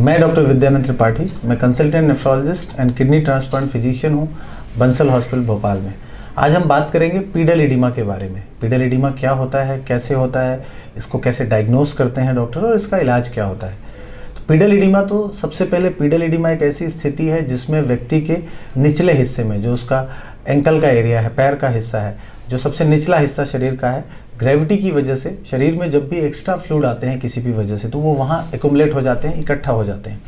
मैं डॉक्टर विद्यानंद त्रिपाठी, मैं consultant nephrologist and kidney transplant physician हूँ बंसल हॉस्पिटल भोपाल में। आज हम बात करेंगे पीडल एडिमा के बारे में। पीडल एडिमा क्या होता है, कैसे होता है, इसको कैसे डायग्नोस करते हैं डॉक्टर और इसका इलाज क्या होता है। तो पीडल एडिमा, तो सबसे पहले पीडल एडिमा एक ऐसी स्थिति है जिसमें व्यक्ति के निचले हिस्से में, जो उसका एंकल का एरिया है, पैर का हिस्सा है, जो सबसे निचला हिस्सा शरीर का है, ग्रेविटी की वजह से शरीर में जब भी एक्स्ट्रा फ्लूइड आते हैं किसी भी वजह से, तो वो वहाँ एक्युमुलेट हो जाते हैं, इकट्ठा हो जाते हैं।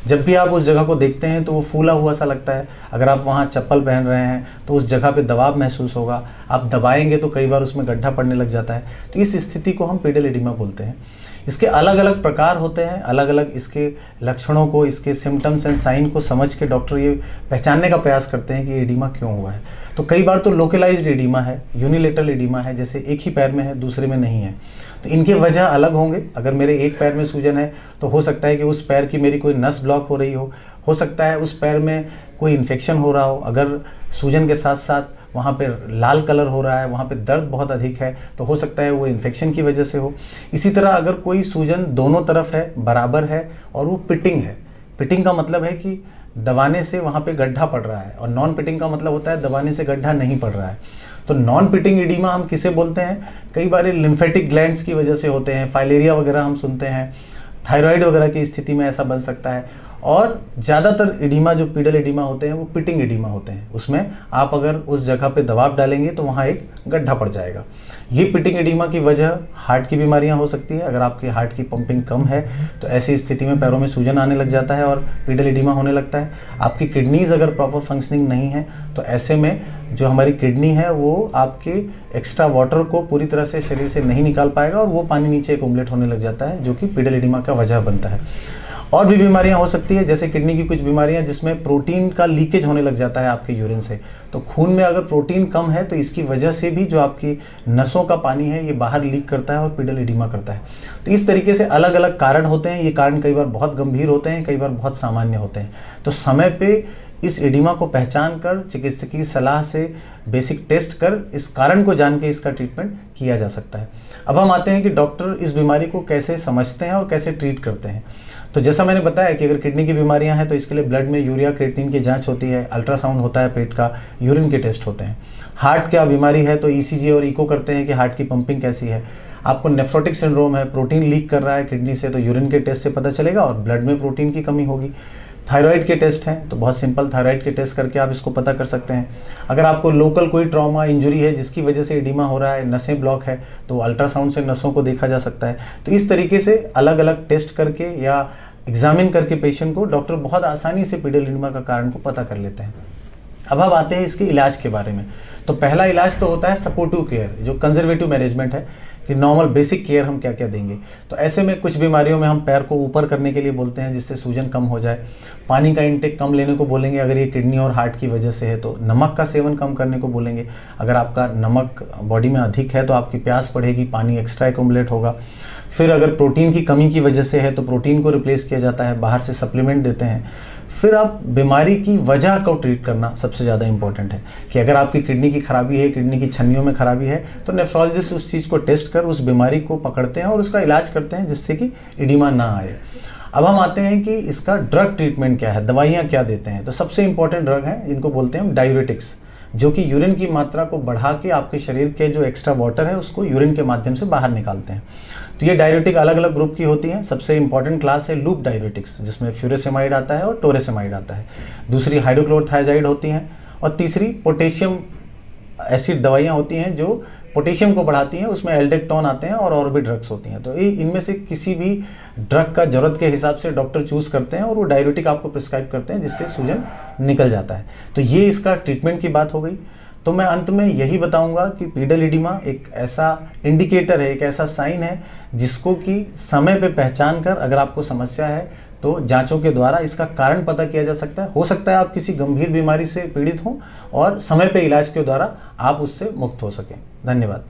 जब भी आप उस जगह को देखते हैं तो वो फूला हुआ सा लगता है। अगर आप वहाँ चप्पल पहन रहे हैं तो उस जगह पे दबाव महसूस होगा, आप दबाएंगे तो कई बार उसमें गड्ढा पड़ने लग जाता है। तो इस स्थिति को हम पीडल एडिमा बोलते हैं। इसके अलग अलग प्रकार होते हैं, अलग अलग इसके लक्षणों को, इसके सिम्टम्स एंड साइन को समझ के डॉक्टर ये पहचानने का प्रयास करते हैं कि एडिमा क्यों हुआ है। तो कई बार तो लोकलाइज्ड एडिमा है, यूनिलेटरल एडिमा है, जैसे एक ही पैर में है दूसरे में नहीं है, तो इनके वजह अलग होंगे। अगर मेरे एक पैर में सूजन है तो हो सकता है कि उस पैर की मेरी कोई नस ब्लॉक हो रही हो सकता है उस पैर में कोई इन्फेक्शन हो रहा हो। अगर सूजन के साथ साथ वहाँ पे लाल कलर हो रहा है, वहाँ पे दर्द बहुत अधिक है, तो हो सकता है वो इन्फेक्शन की वजह से हो। इसी तरह अगर कोई सूजन दोनों तरफ है, बराबर है और वो पिटिंग है, पिटिंग का मतलब है कि दबाने से वहाँ पे गड्ढा पड़ रहा है, और नॉन पिटिंग का मतलब होता है दबाने से गड्ढा नहीं पड़ रहा है। तो नॉन पिटिंग एडिमा हम किसे बोलते हैं? कई बार लिम्फेटिक ग्लैंड्स की वजह से होते हैं, फाइलेरिया वगैरह हम सुनते हैं, थायराइड वगैरह की स्थिति में ऐसा बन सकता है। और ज़्यादातर एडिमा जो पीडल एडिमा होते हैं वो पिटिंग एडिमा होते हैं। उसमें आप अगर उस जगह पे दबाव डालेंगे तो वहाँ एक गड्ढा पड़ जाएगा। ये पिटिंग एडिमा की वजह हार्ट की बीमारियाँ हो सकती है। अगर आपकी हार्ट की पंपिंग कम है तो ऐसी स्थिति में पैरों में सूजन आने लग जाता है और पीडल एडिमा होने लगता है। आपकी किडनीज अगर प्रॉपर फंक्शनिंग नहीं है तो ऐसे में जो हमारी किडनी है वो आपके एक्स्ट्रा वाटर को पूरी तरह से शरीर से नहीं निकाल पाएगा और वो पानी नीचे एक्युमुलेट होने लग जाता है, जो कि पीडल एडिमा का वजह बनता है। और भी बीमारियां हो सकती है, जैसे किडनी की कुछ बीमारियां जिसमें प्रोटीन का लीकेज होने लग जाता है आपके यूरिन से। तो खून में अगर प्रोटीन कम है तो इसकी वजह से भी जो आपकी नसों का पानी है ये बाहर लीक करता है और पीडल एडिमा करता है। तो इस तरीके से अलग अलग कारण होते हैं। ये कारण कई बार बहुत गंभीर होते हैं, कई बार बहुत सामान्य होते हैं। तो समय पे इस एडिमा को पहचान कर चिकित्सकीय सलाह से बेसिक टेस्ट कर इस कारण को जान के इसका ट्रीटमेंट किया जा सकता है। अब हम आते हैं कि डॉक्टर इस बीमारी को कैसे समझते हैं और कैसे ट्रीट करते हैं। तो जैसा मैंने बताया कि अगर किडनी की बीमारियां हैं तो इसके लिए ब्लड में यूरिया क्रिएटिनिन की जांच होती है, अल्ट्रासाउंड होता है पेट का, यूरिन के टेस्ट होते हैं। हार्ट क्या बीमारी है तो ईसीजी और इको करते हैं कि हार्ट की पंपिंग कैसी है। आपको नेफ्रोटिक सिंड्रोम है, प्रोटीन लीक कर रहा है किडनी से, तो यूरिन के टेस्ट से पता चलेगा और ब्लड में प्रोटीन की कमी होगी। थायराइड के टेस्ट हैं तो बहुत सिंपल थायराइड के टेस्ट करके आप इसको पता कर सकते हैं। अगर आपको लोकल कोई ट्रॉमा इंजरी है जिसकी वजह से एडिमा हो रहा है, नसें ब्लॉक है, तो अल्ट्रासाउंड से नसों को देखा जा सकता है। तो इस तरीके से अलग अलग टेस्ट करके या एग्जामिन करके पेशेंट को डॉक्टर बहुत आसानी से पीडल एडिमा का कारण को पता कर लेते हैं। अब हम आते हैं इसके इलाज के बारे में। तो पहला इलाज तो होता है सपोर्टिव केयर, जो कंजर्वेटिव मैनेजमेंट है कि नॉर्मल बेसिक केयर हम क्या क्या देंगे। तो ऐसे में कुछ बीमारियों में हम पैर को ऊपर करने के लिए बोलते हैं जिससे सूजन कम हो जाए। पानी का इंटेक कम लेने को बोलेंगे अगर ये किडनी और हार्ट की वजह से है तो। नमक का सेवन कम करने को बोलेंगे, अगर आपका नमक बॉडी में अधिक है तो आपकी प्यास बढ़ेगी, पानी एक्स्ट्रा एक्युमुलेट होगा। फिर अगर प्रोटीन की कमी की वजह से है तो प्रोटीन को रिप्लेस किया जाता है, बाहर से सप्लीमेंट देते हैं। फिर आप बीमारी की वजह को ट्रीट करना सबसे ज़्यादा इंपॉर्टेंट है कि अगर आपकी किडनी की खराबी है, किडनी की छन्नियों में खराबी है, तो नेफ्रोलॉजिस्ट उस चीज़ को टेस्ट कर उस बीमारी को पकड़ते हैं और उसका इलाज करते हैं जिससे कि एडिमा ना आए। अब हम आते हैं कि इसका ड्रग ट्रीटमेंट क्या है, दवाइयाँ क्या देते हैं। तो सबसे इंपॉर्टेंट ड्रग हैं इनको बोलते हैं हम डायूरेटिक्स, जो कि यूरिन की मात्रा को बढ़ा के आपके शरीर के जो एक्स्ट्रा वाटर है उसको यूरिन के माध्यम से बाहर निकालते हैं। तो ये डायूरेटिक अलग अलग ग्रुप की होती हैं। सबसे इंपॉर्टेंट क्लास है लूप डायूरेटिक्स, जिसमें फ्यूरेसेमाइड आता है और टोरेसेमाइड आता है। दूसरी हाइड्रोक्लोरोथियाजाइड होती हैं और तीसरी पोटेशियम एसिड दवाइयाँ होती हैं जो पोटेशियम को बढ़ाती हैं, उसमें एल्डेक्टोन आते हैं और भी ड्रग्स होती हैं। तो इनमें से किसी भी ड्रग का ज़रूरत के हिसाब से डॉक्टर चूज़ करते हैं और वो डायूरेटिक आपको प्रिस्क्राइब करते हैं जिससे सूजन निकल जाता है। तो ये इसका ट्रीटमेंट की बात हो गई। तो मैं अंत में यही बताऊंगा कि पीडल एडिमा एक ऐसा इंडिकेटर है, एक ऐसा साइन है जिसको कि समय पे पहचान कर अगर आपको समस्या है तो जांचों के द्वारा इसका कारण पता किया जा सकता है। हो सकता है आप किसी गंभीर बीमारी से पीड़ित हों और समय पे इलाज के द्वारा आप उससे मुक्त हो सकें। धन्यवाद।